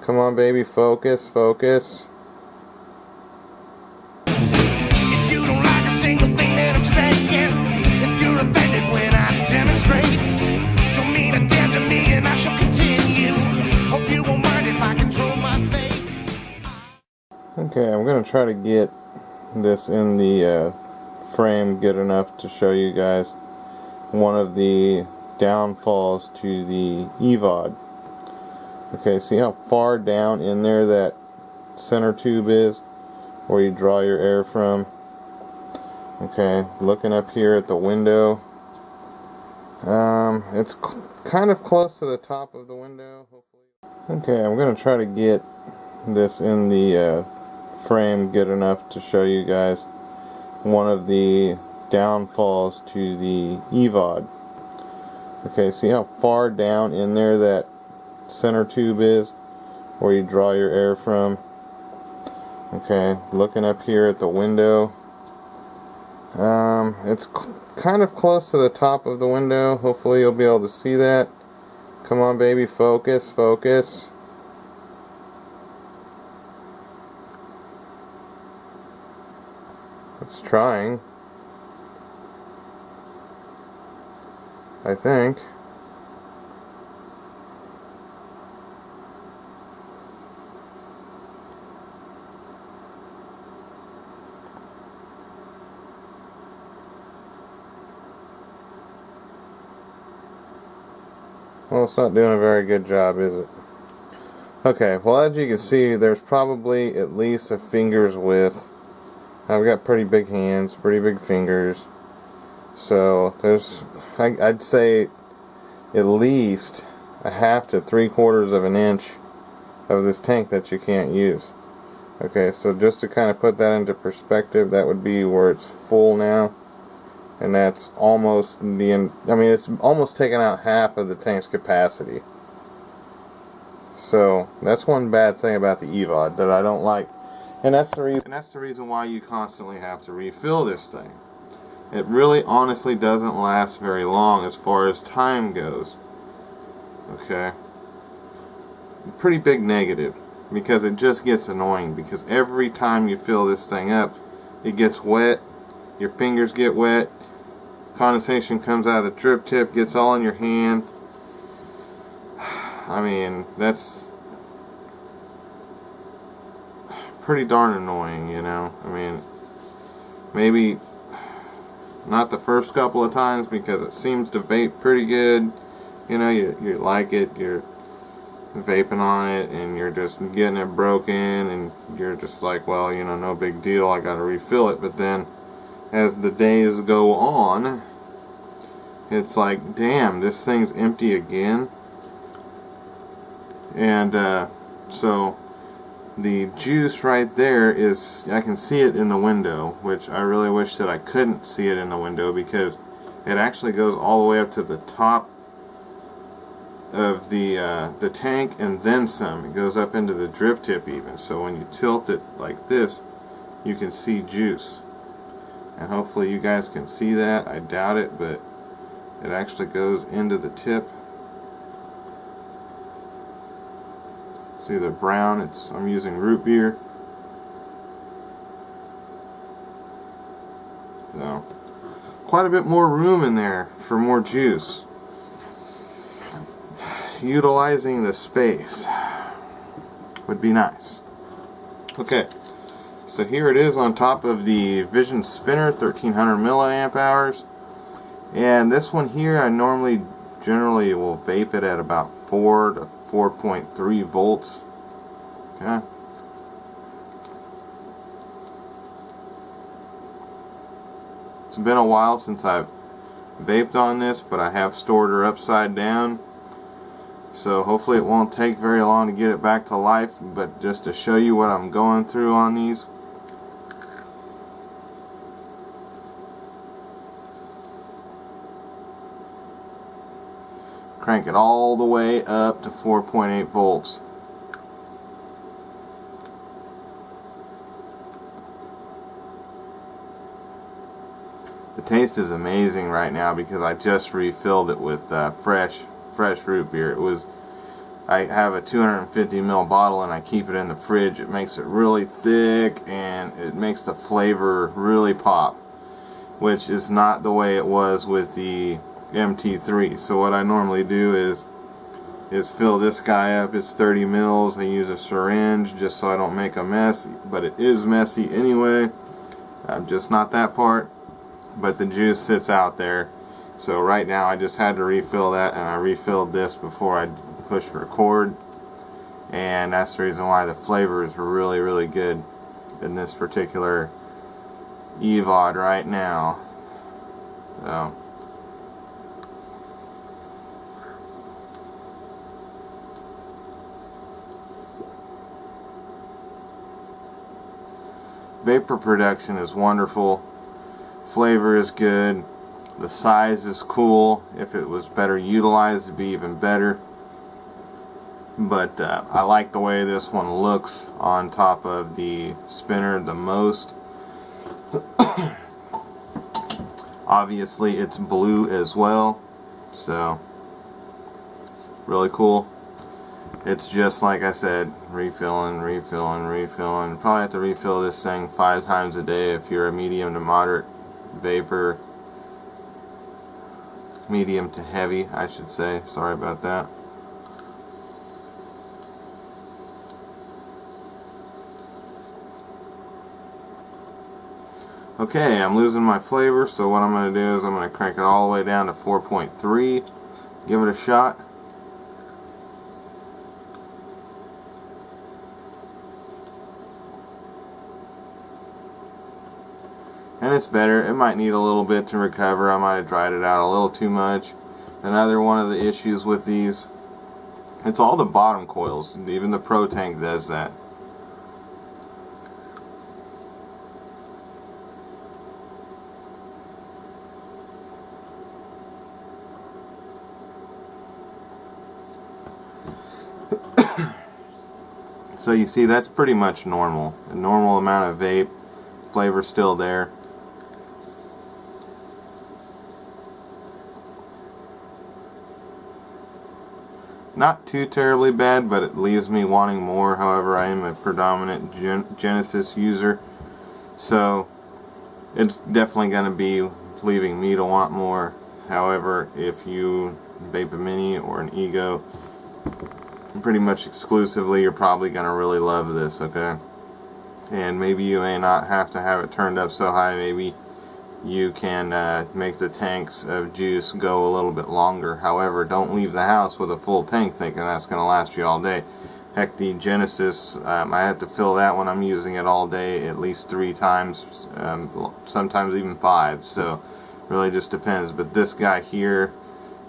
Come on, baby, focus, focus. If you don't like a single thing that I'm saying, if you're offended when I demonstrate, don't mean again to me and I shall continue. Hope you won't mind if I control my face. Okay, I'm going to try to get this in the frame good enough to show you guys one of the downfalls to the Evod. Okay, see how far down in there that center tube is where you draw your air from? Okay, looking up here at the window, it's kind of close to the top of the window, hopefully. Okay, I'm going to try to get this in the frame good enough to show you guys one of the downfalls to the Evod. Okay, see how far down in there that center tube is where you draw your air from? Okay, looking up here at the window, it's kind of close to the top of the window. Hopefully you'll be able to see that. Come on, baby, focus, focus. It's trying, I think. Well, it's not doing a very good job, is it? Okay, well, as you can see, there's probably at least a finger's width. I've got pretty big hands, pretty big fingers. So, there's, I'd say, at least a half to 3/4 of an inch of this tank that you can't use. Okay, so just to kind of put that into perspective, that would be where it's full now. And that's almost it's almost taken out half of the tank's capacity. So that's one bad thing about the Evod that I don't like, and that's the reason why you constantly have to refill this thing. It really, honestly, doesn't last very long as far as time goes. Okay, pretty big negative, because it just gets annoying. Because every time you fill this thing up, it gets wet. Your fingers get wet. Condensation comes out of the drip tip, gets all in your hand. I mean, that's pretty darn annoying, you know. I mean, maybe not the first couple of times, because it seems to vape pretty good. You know, you like it, you're vaping on it, and you're just getting it broken, and you're just like, well, you know, no big deal, I gotta refill it. But then, as the days go on, it's like, damn, this thing's empty again. And so the juice right there is, I can see it in the window, which I really wish that I couldn't see it in the window, because it actually goes all the way up to the top of the tank and then some. It goes up into the drip tip even. So when you tilt it like this, you can see juice. And hopefully you guys can see that. I doubt it, but it actually goes into the tip. See the brown? I'm using root beer. So, quite a bit more room in there for more juice. Utilizing the space would be nice. Okay. So here it is on top of the Vision Spinner, 1300 milliamp hours. And this one here, I generally will vape it at about 4 to 4.3 volts. Okay. It's been a while since I've vaped on this, but I have stored her upside down. So hopefully it won't take very long to get it back to life, but just to show you what I'm going through on these. Crank it all the way up to 4.8 volts. The taste is amazing right now because I just refilled it with fresh root beer. It was I have a 250 ml bottle and I keep it in the fridge. It makes it really thick and it makes the flavor really pop, which is not the way it was with the MT3. So what I normally do is fill this guy up. It's 30 mils. I use a syringe just so I don't make a mess, but it is messy anyway. Just not that part, but the juice sits out there. So right now I just had to refill that, and I refilled this before I pushed record, and that's the reason why the flavor is really, really good in this particular Evod right now. So vapor production is wonderful, flavor is good, the size is cool. If it was better utilized, it'd be even better. But I like the way this one looks on top of the spinner the most. Obviously it's blue as well, so really cool. It's just like I said, refilling. Probably have to refill this thing 5 times a day if you're a medium to moderate vapor. Medium to heavy, I should say. Sorry about that. Okay, I'm losing my flavor, so what I'm going to do is I'm going to crank it all the way down to 4.3. Give it a shot. And it's better. It might need a little bit to recover. I might have dried it out a little too much. Another one of the issues with these, it's all the bottom coils. Even the Pro Tank does that. So you see, that's pretty much normal. A normal amount of vape. Flavor still there. Not too terribly bad, but it leaves me wanting more. However, I am a predominant Genesis user, so it's definitely going to be leaving me to want more. However, if you vape a Mini or an Ego, pretty much exclusively, you're probably going to really love this, okay? And maybe you may not have to have it turned up so high. Maybe you can make the tanks of juice go a little bit longer. However, don't leave the house with a full tank thinking that's going to last you all day. Heck, the Genesis, I have to fill that when I'm using it all day at least 3 times, sometimes even 5. So really just depends. But this guy here,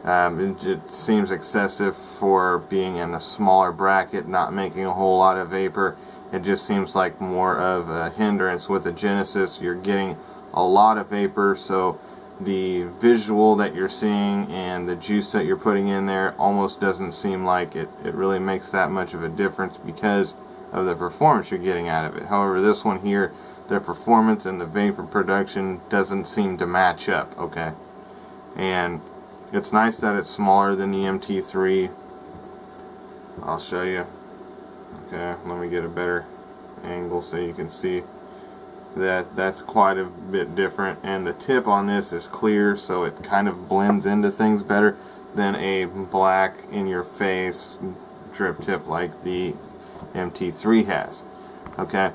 it seems excessive for being in a smaller bracket, not making a whole lot of vapor. It just seems like more of a hindrance. With the Genesis, you're getting a lot of vapor, so the visual that you're seeing and the juice that you're putting in there almost doesn't seem like it really makes that much of a difference because of the performance you're getting out of it. However, this one here, the performance and the vapor production doesn't seem to match up, okay? And it's nice that it's smaller than the MT3. I'll show you. Okay, let me get a better angle so you can see that that's quite a bit different, and the tip on this is clear, so it kind of blends into things better than a black in your face drip tip like the MT3 has. Okay,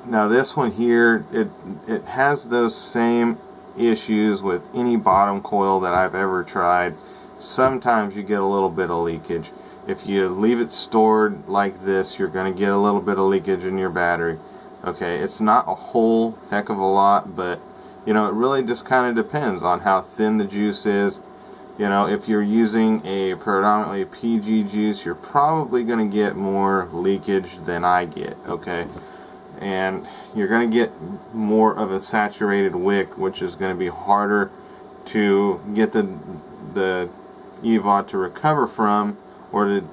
now this one here, it has those same issues with any bottom coil that I've ever tried. Sometimes you get a little bit of leakage. If you leave it stored like this, you're going to get a little bit of leakage in your battery. Okay, it's not a whole heck of a lot, but you know, it really just kind of depends on how thin the juice is. You know, if you're using a predominantly PG juice, you're probably going to get more leakage than I get, okay? And you're going to get more of a saturated wick, which is going to be harder to get the Evod to recover from, or the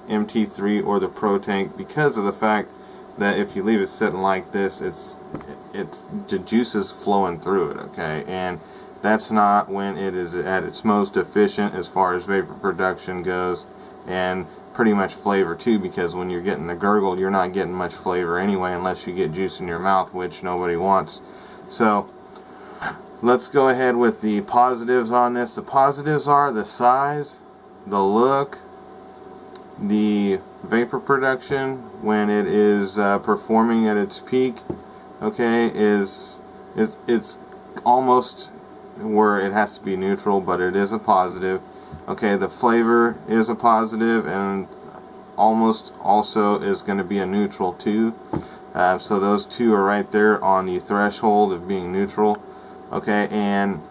MT3 or the Pro Tank, because of the fact that if you leave it sitting like this, the juice is flowing through it, okay? And that's not when it is at its most efficient as far as vapor production goes. And pretty much flavor too, because when you're getting the gurgle, you're not getting much flavor anyway unless you get juice in your mouth, which nobody wants. So let's go ahead with the positives on this. The positives are the size, the look, the vapor production when it is performing at its peak. Okay, it's almost where it has to be neutral, but it is a positive. Okay, the flavor is a positive, and almost also is going to be a neutral too. So those two are right there on the threshold of being neutral. Okay, and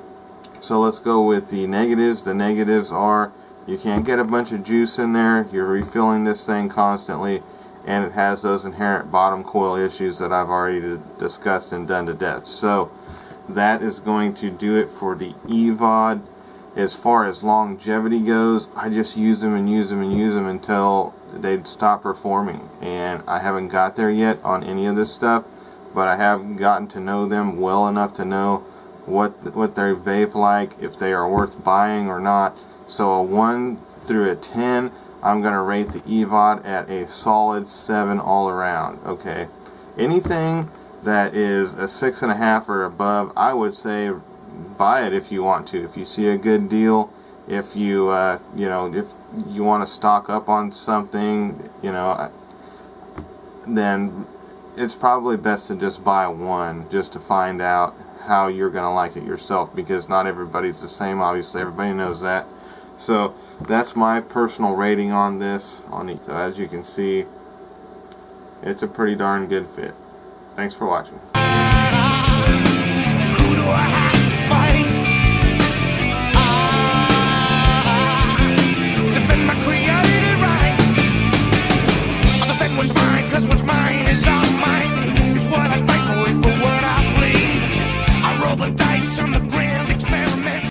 so let's go with the negatives. The negatives are you can't get a bunch of juice in there, you're refilling this thing constantly, and it has those inherent bottom coil issues that I've already discussed and done to death. So that is going to do it for the Evod. As far as longevity goes, I just use them and use them and use them until they stop performing, and I haven't got there yet on any of this stuff, but I have gotten to know them well enough to know what they vape like, if they are worth buying or not. So a 1 through a 10, I'm going to rate the Evod at a solid 7 all around. Okay, anything that is a 6.5 or above, I would say buy it if you want to. If you see a good deal, if you you know, if you want to stock up on something, you know, then it's probably best to just buy one just to find out how you're going to like it yourself, because not everybody's the same. Obviously, everybody knows that. So that's my personal rating on this. So as you can see, it's a pretty darn good fit. Thanks for watching. Who do I have to fight? Defend my created rights. I'll defend what's mine, 'cause what's mine is all mine.